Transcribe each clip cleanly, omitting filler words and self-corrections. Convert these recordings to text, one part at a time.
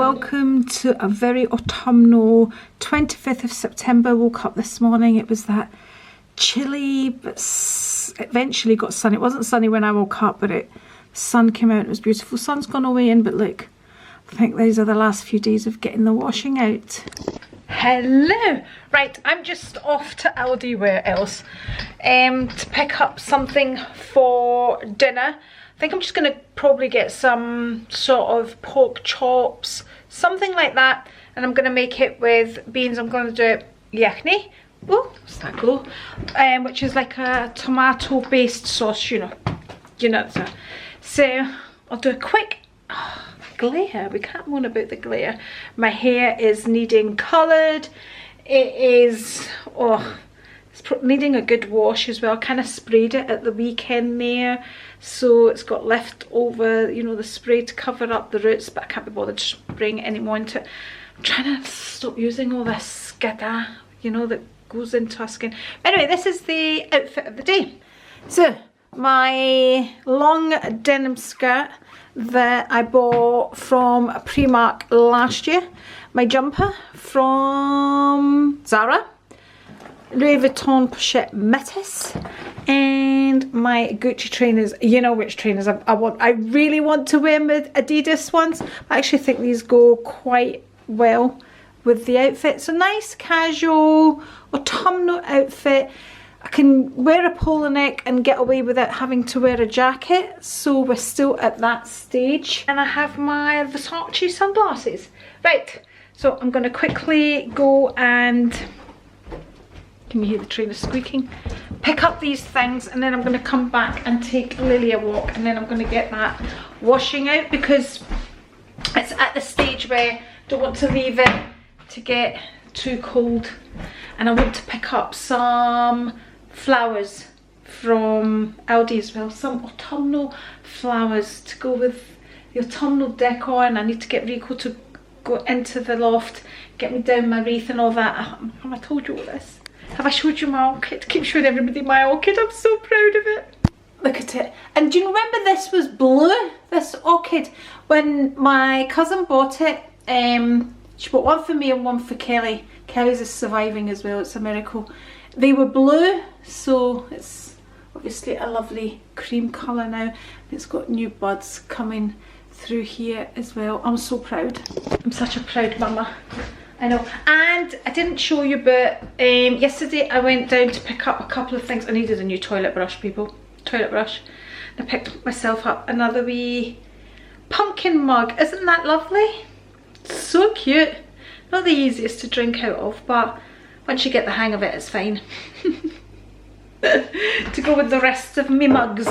welcome to a very autumnal 25th of September. Woke up this morning, it was that chilly but eventually got sun. It wasn't sunny when I woke up, but the sun came out. It was beautiful. Sun's gone away in, but look, I think these are the last few days of getting the washing out. Hello. Right, I'm just off to Aldi, where else, to pick up something for dinner. I think I'm just going to probably get some sort of pork chops, something like that, and I'm going to make it with beans. I'm going to do it yakni. Oh, what's that go? Which is like a tomato based sauce, you know that. So I'll do a quick glare. We can't moan about the glare. My hair is needing coloured. It is it's needing a good wash as well. I kind of sprayed it at the weekend there, so it's got left over, you know, the spray to cover up the roots, but I can't be bothered spraying it anymore into it. I'm trying to stop using all this skada, you know, that goes into our skin. Anyway, this is the outfit of the day. So my long denim skirt that I bought from Primark last year, my jumper from Zara, Louis Vuitton pochette métis, and my Gucci trainers. You know which trainers I really want to wear my Adidas ones. I actually think these go quite well with the outfit. So nice casual autumnal outfit. I can wear a polo neck and get away without having to wear a jacket, so we're still at that stage. And I have my Versace sunglasses. Right, so I'm going to quickly go and, can you hear the trainer squeaking? Pick up these things, and then I'm going to come back and take Lily a walk, and then I'm going to get that washing out, because it's at the stage where I don't want to leave it to get too cold. And I want to pick up some flowers from Aldi as well, some autumnal flowers to go with the autumnal decor, and I need to get Rico to go into the loft, get me down my wreath and all that. Have I told you all this? Have I showed you my orchid? Keep showing everybody my orchid. I'm so proud of it. Look at it. And do you remember this was blue, this orchid? When my cousin bought it, she bought one for me and one for Kelly. Kelly's is surviving as well, it's a miracle. They were blue, so it's obviously a lovely cream colour now. It's got new buds coming through here as well. I'm so proud. I'm such a proud mama. I know. And I didn't show you, but yesterday I went down to pick up a couple of things. I needed a new toilet brush, people. Toilet brush. I picked myself up another wee pumpkin mug. Isn't that lovely? So cute. Not the easiest to drink out of, but once you get the hang of it, it's fine. To go with the rest of me mugs.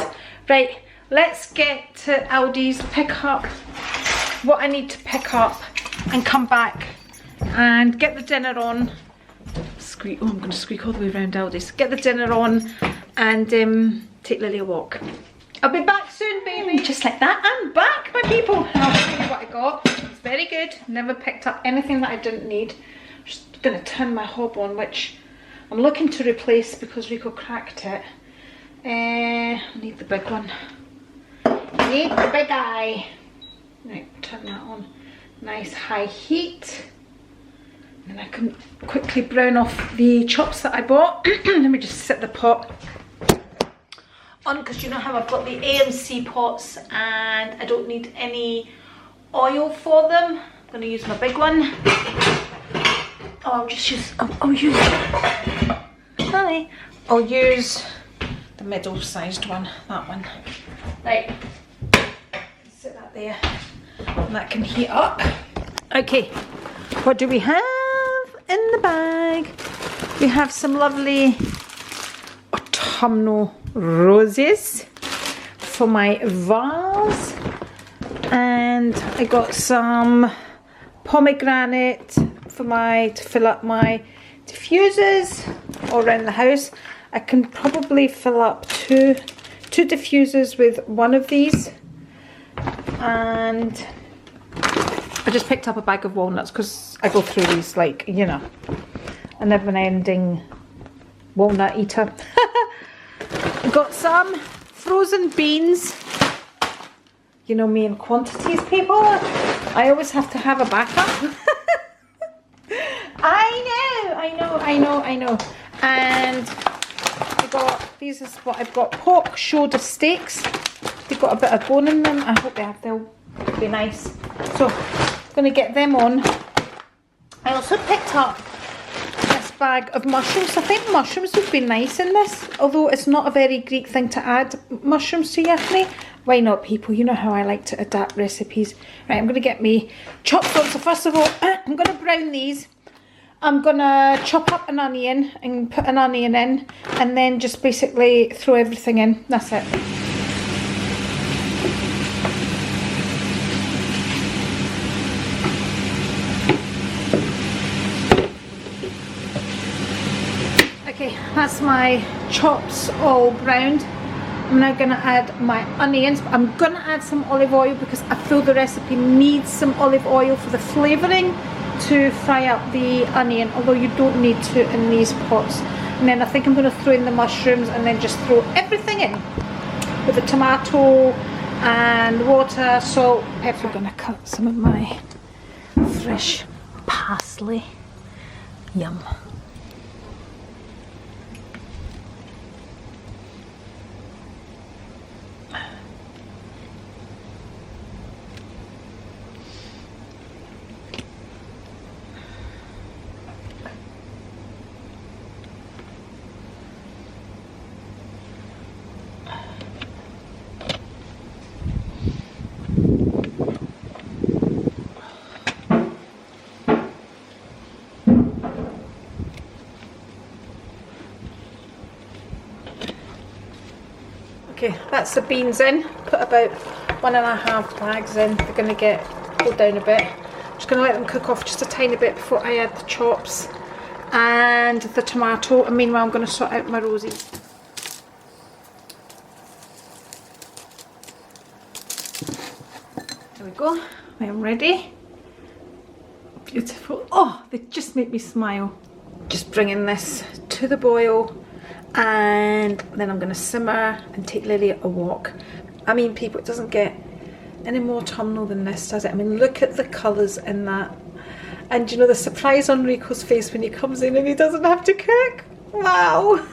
Right, let's get to Aldi's, pick up what I need to pick up, and come back and get the dinner on. Squeak! Oh, I'm going to squeak all the way around Aldi's. Get the dinner on and take Lily a walk. I'll be back soon, baby. Just like that, I'm back, my people. And I'll show you what I got. It's very good. Never picked up anything that I didn't need. I'm just going to turn my hob on, which I'm looking to replace because Rico cracked it. I need the big one. I need the big eye. Right, turn that on. Nice high heat. And I can quickly brown off the chops that I bought. Let me just set the pot on, because you know how I've got the AMC pots and I don't need any oil for them. I'm going to use my big one. I'll use the middle-sized one, that one. Right, sit that there, and that can heat up. Okay, what do we have in the bag? We have some lovely autumnal roses for my vase, and I got some pomegranate for to fill up my diffusers all around the house. I can probably fill up two diffusers with one of these, and I just picked up a bag of walnuts because I go through these like, you know, a never-ending walnut eater. Got some frozen beans. You know me in quantities, people. I always have to have a backup. I know. And I got, these is what I've got, pork shoulder steaks. They've got a bit of bone in them. I hope they'll be nice. So I'm going to get them on. I also picked up this bag of mushrooms. I think mushrooms would be nice in this, although it's not a very Greek thing to add mushrooms to yiffany. Why not, people? You know how I like to adapt recipes. Right, I'm going to get me chopped on. So first of all, I'm going to brown these. I'm going to chop up an onion and put an onion in, and then just basically throw everything in. That's it. Okay, that's my chops all browned. I'm now going to add my onions. I'm going to add some olive oil because I feel the recipe needs some olive oil for the flavouring to fry up the onion, although you don't need to in these pots. And then I think I'm going to throw in the mushrooms and then just throw everything in with the tomato and water, salt, pepper. I'm going to cut some of my fresh parsley. Yum. Okay, that's the beans in. Put about 1.5 bags in. They're going to go down a bit. Just going to let them cook off just a tiny bit before I add the chops and the tomato. And meanwhile, I'm going to sort out my rosies. There we go. I am ready. Beautiful. Oh, they just make me smile. Just bringing this to the boil. And then I'm going to simmer and take Lily a walk. I mean, people, it doesn't get any more autumnal than this, does it? I mean, look at the colours in that. And you know the surprise on Rico's face when he comes in and he doesn't have to cook? Wow!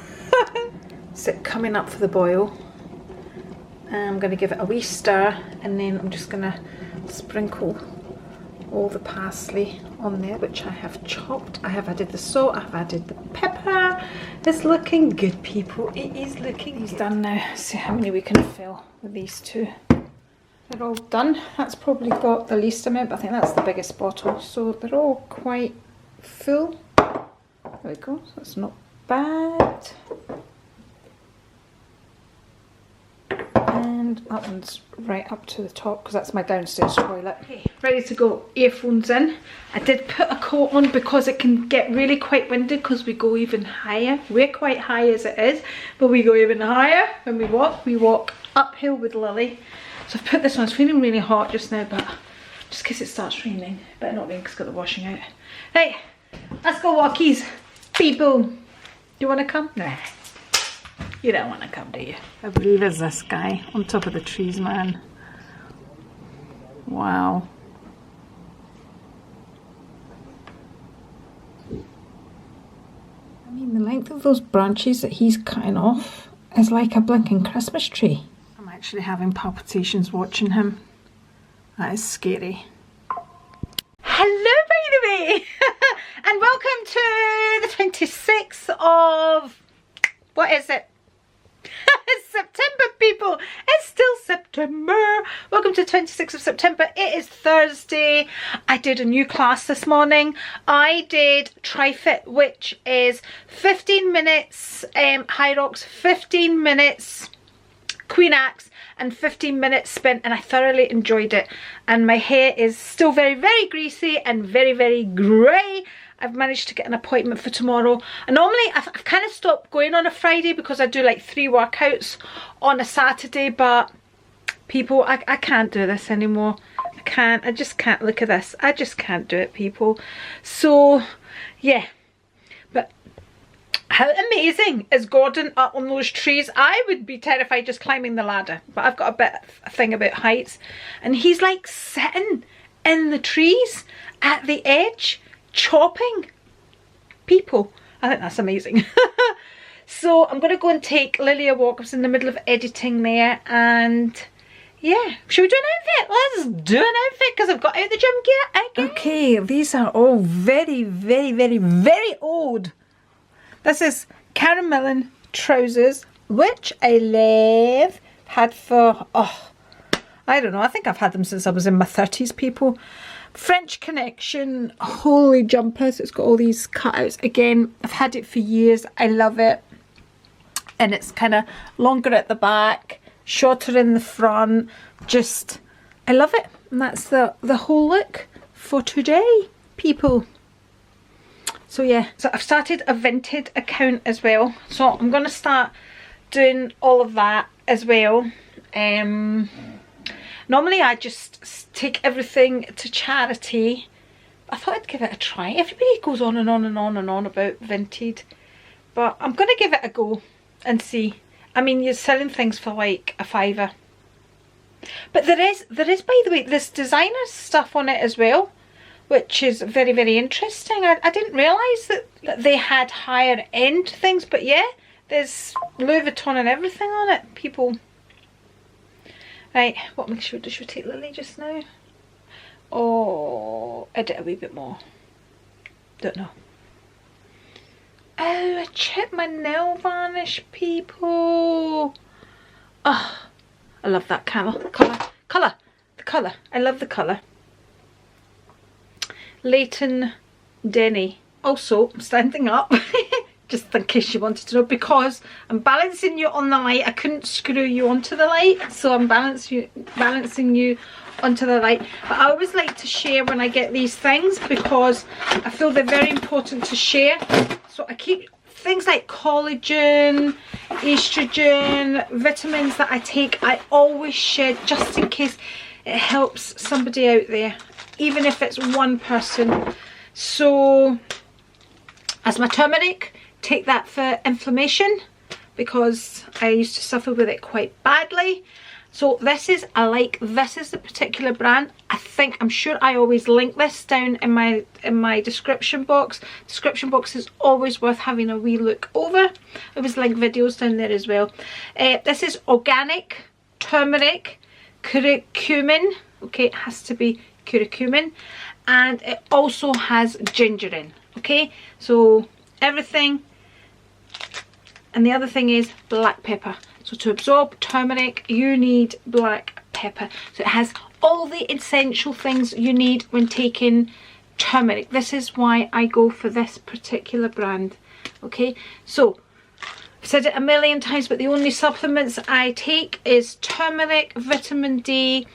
So coming up for the boil. I'm going to give it a wee stir, and then I'm just going to sprinkle all the parsley on there, which I have chopped. I have added the salt, I've added the pepper. It's looking good, people. It is looking good. He's done now. See how many we can fill with these two. They're all done. That's probably got the least amount, but I think that's the biggest bottle. So they're all quite full. There we go. So that's not bad. And that one's right up to the top because that's my downstairs toilet. Okay, ready to go. Earphones in. I did put a coat on because it can get really quite windy because we go even higher. We're quite high as it is, but we go even higher when we walk. We walk uphill with Lily. So I've put this on. It's feeling really hot just now, but just in case it starts raining. Better not rain because it's got the washing out. Right, let's go walkies. People. Do you want to come? Nah. You don't want to come, do you? How brave is this guy on top of the trees, man? Wow. I mean, the length of those branches that he's cutting off is like a blinking Christmas tree. I'm actually having palpitations watching him. That is scary. Hello, baby! And welcome to the 26th of... what is it? It's September, people. It's still September. Welcome to 26th of September. It is Thursday. I did a new class this morning. I did Tri-Fit, which is 15 minutes high rocks, 15 minutes Queen Axe, and 15 minutes spin, and I thoroughly enjoyed it. And my hair is still very, very greasy and very, very grey. I've managed to get an appointment for tomorrow. And normally I've kind of stopped going on a Friday because I do like 3 workouts on a Saturday, but people, I can't do this anymore. I just can't. Look at this. I just can't do it, people. So yeah, but How amazing is Gordon up on those trees? I would be terrified just climbing the ladder, but I've got a thing about heights. And he's like sitting in the trees at the edge, chopping people. I think that's amazing. So I'm going to go and take Lily a walk. I was in the middle of editing there, and yeah, should we do an outfit? Let's do an outfit because I've got out the gym gear again. Okay, these are all very, very, very, very old. This is Karen Millen trousers, which I love. Had for, oh, I don't know, I think I've had them since I was in my 30s, people. French Connection Holy jumpers. It's got all these cutouts. Again, I've had it for years. I love it. And it's kind of longer at the back, shorter in the front. Just, I love it. And that's the whole look for today, people. So yeah, so I've started a Vinted account as well. So I'm going to start doing all of that as well. Normally I just take everything to charity. I thought I'd give it a try. Everybody goes on and on and on and on about Vinted. But I'm going to give it a go and see. I mean, you're selling things for like a £5. But there is, by the way, this designer stuff on it as well, which is very, very interesting. I didn't realise that they had higher end things, but yeah, there's Louis Vuitton and everything on it, people. Right, what should we take Lily just now? Or edit a wee bit more? Don't know. Oh, I chipped my nail varnish, people. Oh, I love that colour. The colour. I love the colour. Leighton Denny. Also, I'm standing up, just in case you wanted to know, because I'm balancing you on the light. I couldn't screw you onto the light, so I'm balancing you onto the light. But I always like to share when I get these things because I feel they're very important to share. So I keep things like collagen, estrogen, vitamins that I take, I always share just in case it helps somebody out there, even if it's one person. So as my turmeric, take that for inflammation because I used to suffer with it quite badly. So this is, this is the particular brand. I'm sure I always link this down in my description box. Description box is always worth having a wee look over. I always link videos down there as well. This is organic turmeric, curcumin. Okay, it has to be curcumin. And it also has ginger in. Okay, so everything. And the other thing is black pepper. So to absorb turmeric, you need black pepper. So it has all the essential things you need when taking turmeric. This is why I go for this particular brand. Okay, so I've said it a million times, but the only supplements I take is turmeric, vitamin D,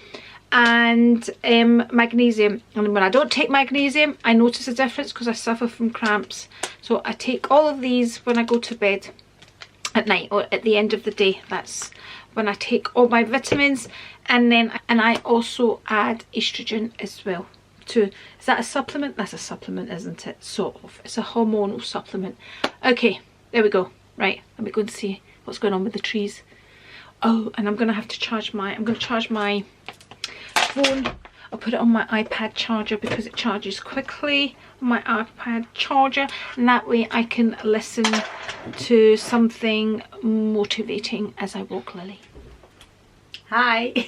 and magnesium. And when I don't take magnesium, I notice a difference because I suffer from cramps. So I take all of these when I go to bed at night or at the end of the day. That's when I take all my vitamins, and I also add estrogen as well. Is that a supplement? That's a supplement, isn't it? Sort of. It's a hormonal supplement. Okay, there we go. Right, let me go and see what's going on with the trees. Oh, and I'm going to have to charge my phone. I'll put it on my iPad charger because it charges quickly on my iPad charger, and that way I can listen to something motivating as I walk Lily. Hi.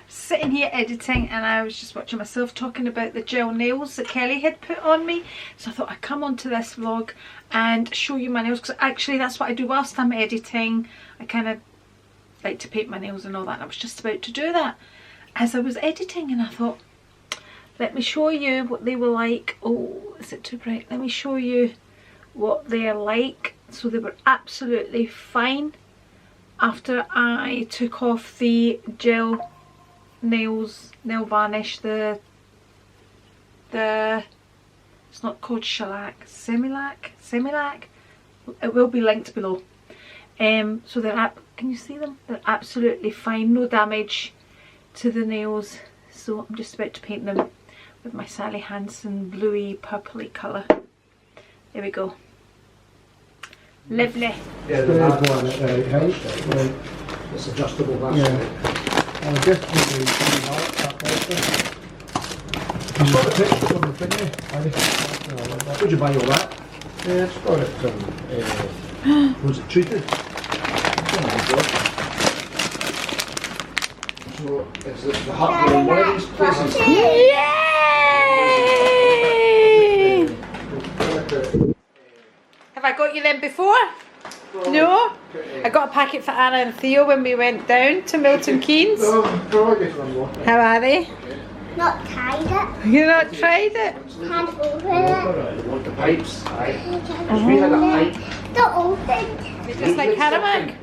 Sitting here editing, and I was just watching myself talking about the gel nails that Kelly had put on me, so I thought I'd come onto this vlog and show you my nails, because actually that's what I do whilst I'm editing. I kind of like to paint my nails and all that, and I was just about to do that as I was editing, and I thought, let me show you what they were like. Oh, is it too bright? Let me show you what they're like. So they were absolutely fine after I took off the gel nail varnish, the it's not called shellac, Semilac. It will be linked below. So they're can you see them? They're absolutely fine, no damage to the nails. So I'm just about to paint them with my Sally Hansen bluey purpley colour. There we go. Lovely. Yeah, There's one at the right height. Right. it's adjustable, that's Yeah. right. I'll just put the mark up there. I saw the pictures on the thingy. Would you buy all that? Yeah, it's got it from... Was it treated? Oh my God. So, is this the hut in one of these places? Yay! Have I got you them before? No? I got a packet for Anna and Theo when we went down to Milton Keynes. No, probably get one more. How are they? Not tried it. You not tried it? Can't open it. Want the pipes? Aye. Because we had a pipe. Don't open. They're just like Karamak.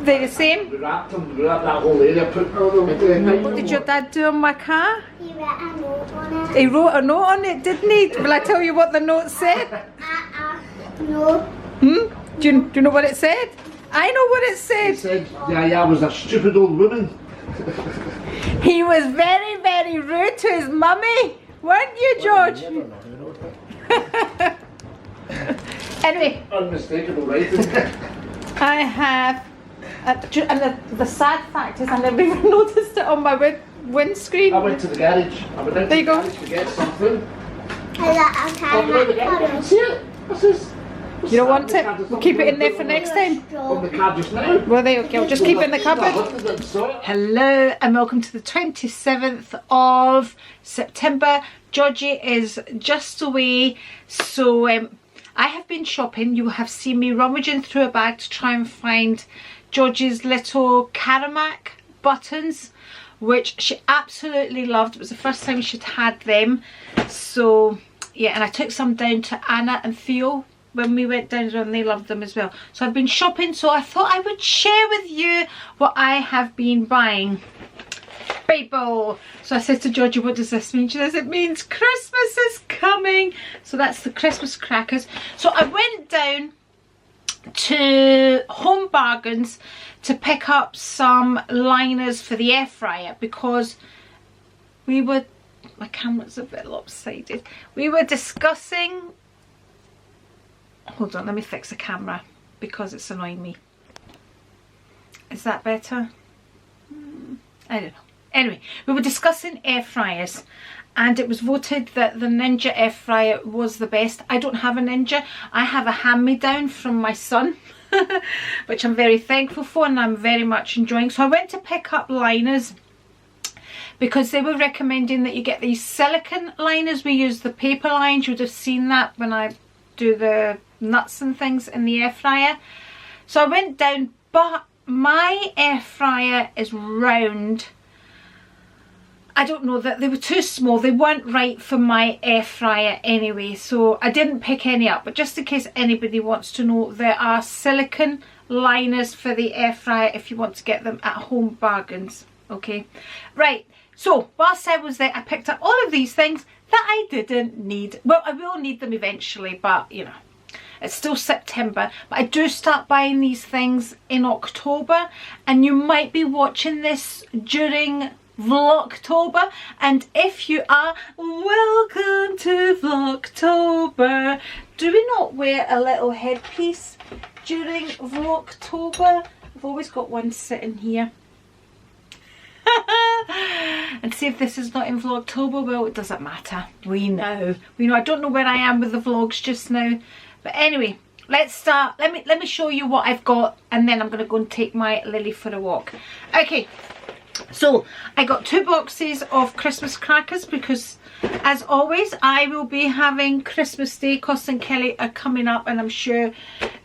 They're the same. We wrapped them, we wrapped that whole area, put all the pipe. What did your dad do on my car? He wrote a note on it. He wrote a note on it, didn't he? Will I tell you what the note said? No. Hmm? Do you know what it said? I know what it He said. said, yeah, I was a stupid old woman. He was very, very rude to his mummy. Weren't you, George? Anyway, Unmistakable writing. I have, and the sad fact is I never even noticed it on my windscreen. I went to the garage. I went out There to you the go. garage to get something. I got a Talking about the garage, I can see it. What's this? You don't want it? We'll keep it in there for next time. On the card just now. Well, there you go. We'll just keep it in the cupboard. cupboard. Hello and welcome to the 27th of September. Georgie is just away, so I have been shopping. You have seen me rummaging through a bag to try and find Georgie's little Karamak buttons, which she absolutely loved. It was the first time she'd had them. So yeah, and I took some down to Anna and Theo when we went down and they loved them as well. So I've been shopping, so I thought I would share with you what I have been buying. People. So I said to Georgie, what does this mean? She says, it means Christmas is coming. So that's the Christmas crackers. So I went down to Home Bargains to pick up some liners for the air fryer because we were, my camera's a bit lopsided. We were discussing, hold on, let me fix the camera because it's annoying me. Is that better? I don't know. Anyway, we were discussing air fryers and it was voted that the Ninja air fryer was the best. I don't have a Ninja. I have a hand-me-down from my son, which I'm very thankful for and I'm very much enjoying. So I went to pick up liners because they were recommending that you get these silicone liners. We use the paper lines. You would have seen that when I do the nuts and things in the air fryer. So I went down, but my air fryer is round. I don't know, that they were too small. They weren't right for my air fryer anyway, so I didn't pick any up. But just in case anybody wants to know, there are silicone liners for the air fryer if you want to get them at Home Bargains. Okay, right. So whilst I was there, I picked up all of these things that I didn't need. Well, I will need them eventually, but you know, it's still September. But I do start buying these things in October, and you might be watching this during Vlogtober, and if you are, welcome to Vlogtober. Do we not wear a little headpiece during Vlogtober? I've always got one sitting here. And see if this is not in Vlogtober. Well, it doesn't matter. We know. I don't know where I am with the vlogs just now, but anyway, let's start. Let me show you what I've got, and then I'm going to go and take my Lily for a walk. Okay. So I got 2 boxes of Christmas crackers because, as always, I will be having Christmas Day. Cos and Kelly are coming up, and I'm sure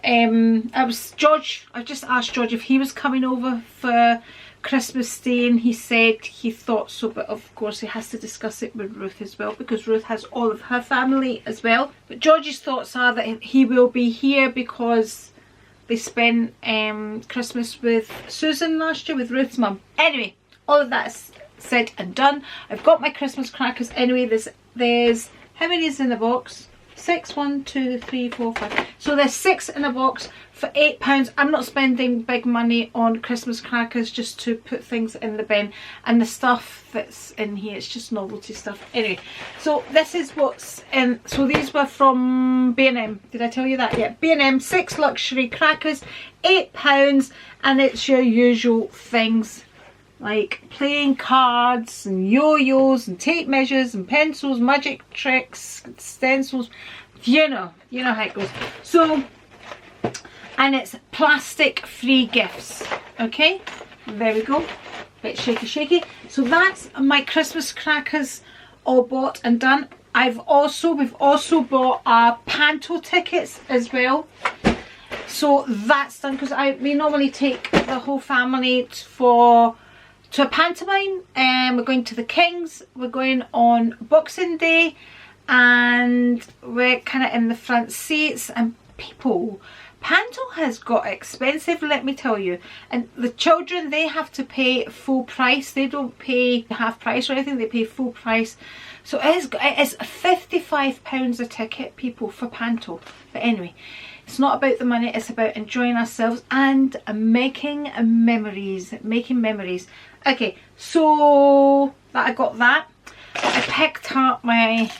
I just asked George if he was coming over for Christmas Day, and he said he thought so, but of course he has to discuss it with Ruth as well because Ruth has all of her family as well. But George's thoughts are that he will be here because they spent Christmas with Susan last year, with Ruth's mum. Anyway, all of that's said and done. I've got my Christmas crackers. Anyway, there's how many is in the box? 6, 1, 2, 3, 4, 5. So there's 6 in a box for £8. I'm not spending big money on Christmas crackers just to put things in the bin, and the stuff that's in here, it's just novelty stuff. Anyway, so this is what's in. So these were from B&M. Did I tell you that? Yeah, B&M, 6 luxury crackers, £8, and it's your usual things like playing cards and yo-yos and tape measures and pencils, magic tricks, stencils. You know how it goes. So, and it's plastic free gifts. Okay, there we go. Bit shaky. So that's my Christmas crackers all bought and done. We've also bought our panto tickets as well. So that's done, because we normally take the whole family to a pantomime, and we're going to the Kings. We're going on Boxing Day, and we're kind of in the front seats. And people, panto has got expensive, let me tell you. And the children, they have to pay full price. They don't pay half price or anything, they pay full price. So it is £55 a ticket, people, for panto. But anyway, it's not about the money, it's about enjoying ourselves and making memories. Okay, so I got that. I picked up my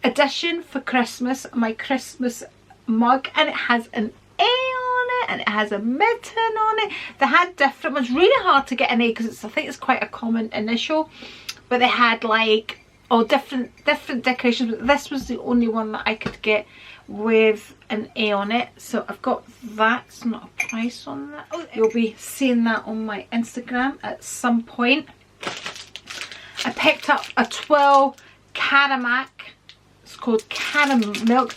edition for Christmas, my Christmas mug, and it has an A on it and it has a mitten on it. They had different ones, really hard to get an A because I think it's quite a common initial, but they had like different decorations, but this was the only one that I could get with an A on it. So I've got that. It's not a price on that. Oh, you'll be seeing that on my Instagram at some point. I picked up a 12 Caramac. It's called Caramel Milk.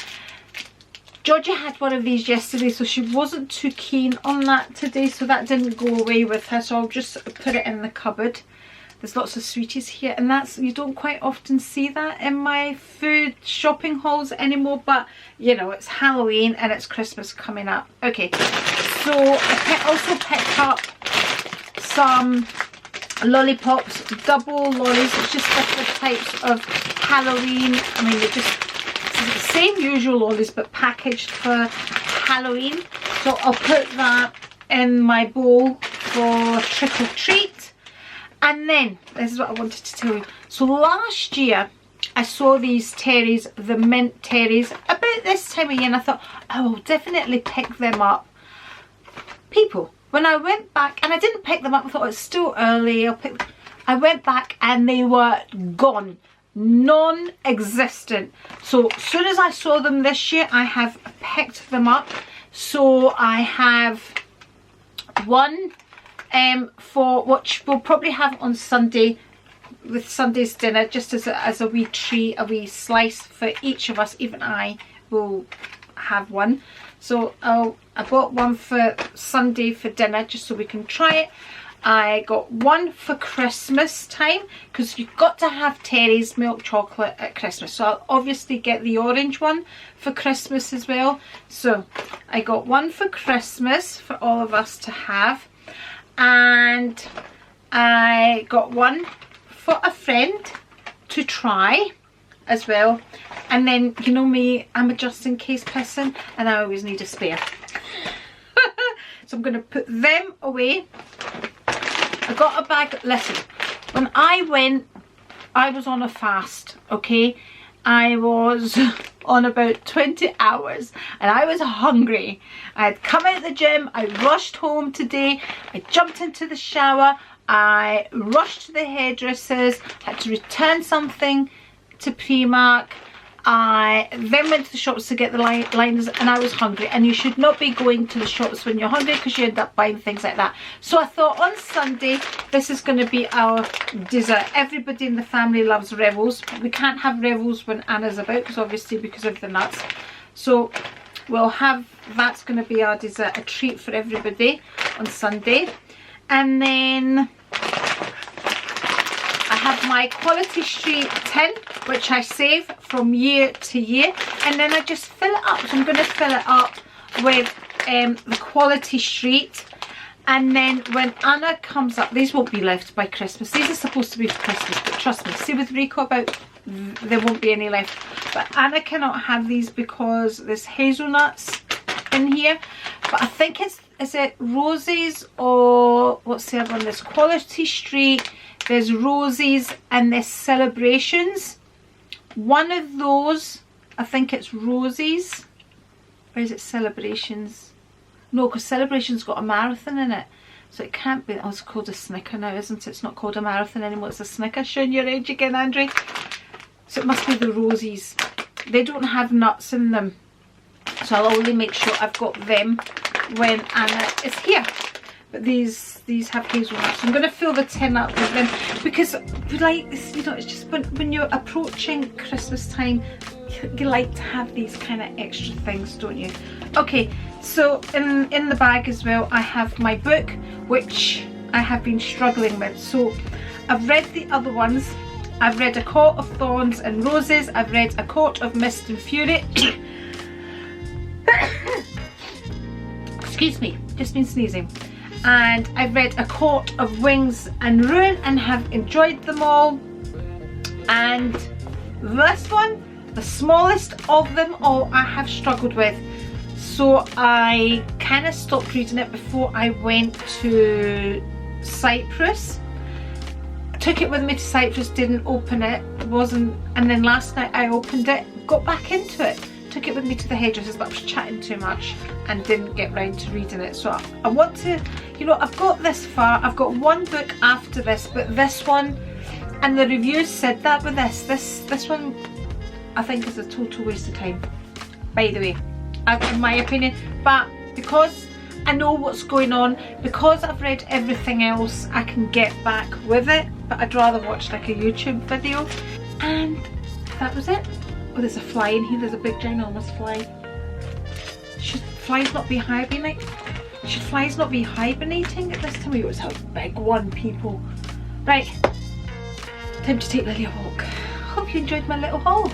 Georgia had one of these yesterday, so she wasn't too keen on that today, so that didn't go away with her, so I'll just put it in the cupboard. There's lots of sweeties here, and you don't quite often see that in my food shopping hauls anymore, but you know, it's Halloween and it's Christmas coming up. Okay, so I also picked up some lollipops, double lollies. It's just different types of Halloween. I mean, they're just the same usual lollies but packaged for Halloween. So I'll put that in my bowl for trick or treat. And then, this is what I wanted to tell you. So last year, I saw these Terry's, the mint Terry's, about this time of year, and I thought, I will definitely pick them up. People, when I went back, and I didn't pick them up, I thought it's still early, I went back and they were gone. Non-existent. So as soon as I saw them this year, I have picked them up. So I have one for what we'll probably have on Sunday with Sunday's dinner, just as a wee treat, a wee slice for each of us. Even I will have one. So I bought one for Sunday for dinner just so we can try it. I got one for Christmas time, because you've got to have Terry's milk chocolate at Christmas. So I'll obviously get the orange one for Christmas as well. So I got one for Christmas for all of us to have. And I got one for a friend to try as well. And then, you know me, I'm a just in case person and I always need a spare. So I'm going to put them away. I got a bag. Listen, when I went, I was on a fast, okay? I was on about 20 hours and I was hungry. I had come out of the gym, I rushed home today, I jumped into the shower, I rushed to the hairdressers, had to return something to Primark. I then went to the shops to get the liners, and I was hungry, and you should not be going to the shops when you're hungry because you end up buying things like that. So I thought on Sunday this is going to be our dessert. Everybody in the family loves Revels. We can't have Revels when Anna's about, because obviously because of the nuts. So we'll have, that's going to be our dessert, a treat for everybody on Sunday. And then I have my Quality Street tin, which I save from year to year, and then I just fill it up. So I'm going to fill it up with the Quality Street, And then when Anna comes up, these won't be left by Christmas. These are supposed to be for Christmas, but trust me, see with Rico about, there won't be any left. But Anna cannot have these because there's hazelnuts in here. But I think it's, is it Roses or what's the other one? There's Quality Street, there's Roses, and there's Celebrations. One of those, I think it's Roses. Or is it Celebrations? No, because Celebrations got a marathon in it. So it can't be, oh, it's called a Snicker now, isn't it? It's not called a marathon anymore, it's a Snicker. Showing your age again, Andri. So it must be the Roses. They don't have nuts in them. So I'll only make sure I've got them when Anna is here. But these have hazelnuts. I'm going to fill the tin up with them because we like this, you know, it's just when you're approaching Christmas time, you like to have these kind of extra things, don't you? Okay, so in the bag as well, I have my book, which I have been struggling with. So I've read the other ones. I've read A Court of Thorns and Roses. I've read A Court of Mist and Fury. Excuse me, just been sneezing. And I've read A Court of Wings and Ruin and have enjoyed them all. And this one, the smallest of them all, I have struggled with. So I kind of stopped reading it before I went to Cyprus. I took it with me to Cyprus, didn't open it, and then last night I opened it, got back into it. Took it with me to the hairdressers, but I was chatting too much and didn't get round to reading it. So I want to, you know, I've got this far. I've got one book after this, but this one, and the reviews said that with this one, I think is a total waste of time, by the way, in my opinion. But because I know what's going on, because I've read everything else, I can get back with it. But I'd rather watch like a YouTube video. And that was it. Oh, there's a fly in here. There's a big ginormous fly. Should flies not be hibernating? Should flies not be hibernating at this time? It was a big one, people. Right, time to take Lily a walk. Hope you enjoyed my little haul.